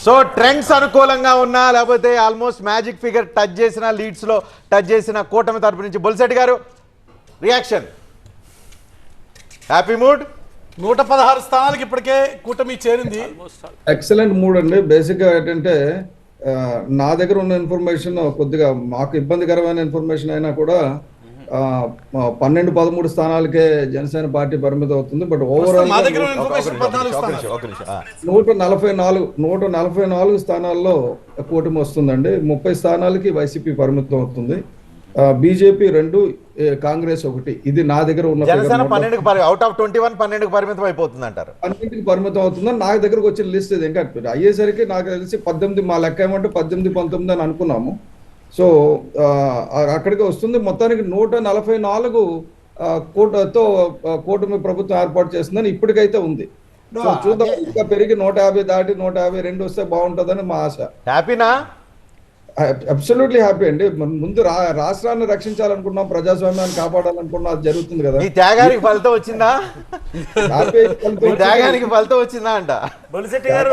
So trends అనుకూలంగా ఉన్నా లేకపోతే ఆల్మోస్ట్ మ్యాజిక్ ఫిగర్ టచ్ చేసిన లీడ్స్ లో టచ్ చేసిన కూటమి తరపు నుంచి బొలిశెట్టి గారు రియాక్షన్ హ్యాపీ మూడ్ 116 స్థానాలకు ఇప్పటికే కూటమి చేరింది. ఎక్సలెంట్ మూడ్ అండి. బేసిక్గా ఏంటంటే నా దగ్గర ఉన్న ఇన్ఫర్మేషన్ కొద్దిగా మాకు ఇబ్బందికరమైన ఇన్ఫర్మేషన్ అయినా కూడా 12-13 స్థానాలకే జనసేన పార్టీ పరిమితం అవుతుంది. బట్ ఓవరాల్ 144 స్థానాల్లో కూటమి వస్తుందండి. 30 స్థానాలకి వైసీపీ పరిమితం అవుతుంది. బీజేపీ 2, కాంగ్రెస్ 1. ఇది నా దగ్గర ఉన్న అవుట్ ఆఫ్ 21 12కి పరిమితం అయిపోతుంది అంటారు. 12కి పరిమితం అవుతుందని నా దగ్గరకు వచ్చిన లిస్ట్ ఇది. ఇంకా అయ్యేసరికి నాకు తెలిసి 18, మా లెక్క ఏమంటే 18-19 అని అనుకున్నాము. సో అక్కడికి వస్తుంది. మొత్తానికి 144 కోట్లతో కూటమి ప్రభుత్వం ఏర్పాటు చేస్తుందని ఇప్పటికైతే ఉంది. సో చూద్దాం, ఇంకా పెరిగి 150 దాటి 152 వస్తే బాగుంటుందని మా ఆశ. హ్యాపీనా? అబ్సల్యూట్లీ హ్యాపీ అండి. ముందు రాష్ట్రాన్ని రక్షించాలనుకున్నాం, ప్రజాస్వామ్యాన్ని కాపాడాలనుకున్నాం, అది జరుగుతుంది కదా. మీ త్యాగానికి ఫలితం వచ్చిందా? త్యాగానికి ఫలితం వచ్చిందా అంట. బొలిశెట్టి గారు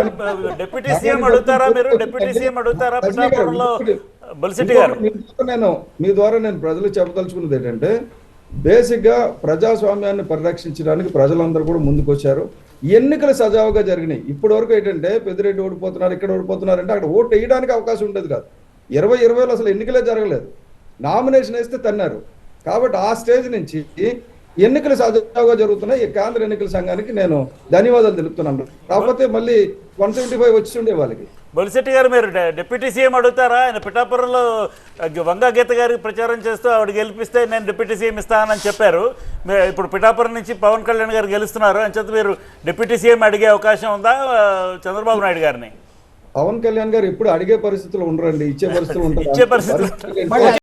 డిప్యూటీ సీఎం అడుగుతారా? మీరు డిప్యూటీ సీఎం అడుగుతారా? మీ ద్వారా నేను ప్రజలకు చెప్పదలుచుకున్నది ఏంటంటే, బేసిక్ గా ప్రజాస్వామ్యాన్ని పరిరక్షించడానికి ప్రజలందరూ కూడా ముందుకు వచ్చారు. ఎన్నికలు సజావుగా జరిగినాయి. ఇప్పటి వరకు ఏంటంటే పెద్దిరెడ్డి ఓడిపోతున్నారు, ఇక్కడ ఓడిపోతున్నారు అంటే అక్కడ ఓటు వేయడానికి అవకాశం ఉండేది కాదు. 2020లో అసలు ఎన్నికలే జరగలేదు. నామినేషన్ వేస్తే తన్నారు. కాబట్టి ఆ స్టేజ్ నుంచి ఎన్నికలు సజావుగా జరుగుతున్నాయి. ఈ కేంద్ర ఎన్నికల సంఘానికి నేను ధన్యవాదాలు తెలుపుతున్నాను. కాకపోతే మళ్ళీ 175 వచ్చి ఉండే వాళ్ళకి. బొలిశెట్టి గారు మీరు డిప్యూటీ సీఎం అడుగుతారా? ఆయన పిఠాపురంలో వంగా గీత గారికి ప్రచారం చేస్తూ ఆవిడ గెలిపిస్తే నేను డిప్యూటీ సీఎం ఇస్తానని చెప్పారు. ఇప్పుడు పిఠాపురం నుంచి పవన్ కళ్యాణ్ గారు గెలుస్తున్నారు అని చెప్పి మీరు డిప్యూటీ సీఎం అడిగే అవకాశం ఉందా చంద్రబాబు నాయుడు గారిని? పవన్ కళ్యాణ్ గారు ఎప్పుడు అడిగే పరిస్థితులు ఉండరండి, ఇచ్చే పరిస్థితులు ఉంటారు. ఇచ్చే పరిస్థితులు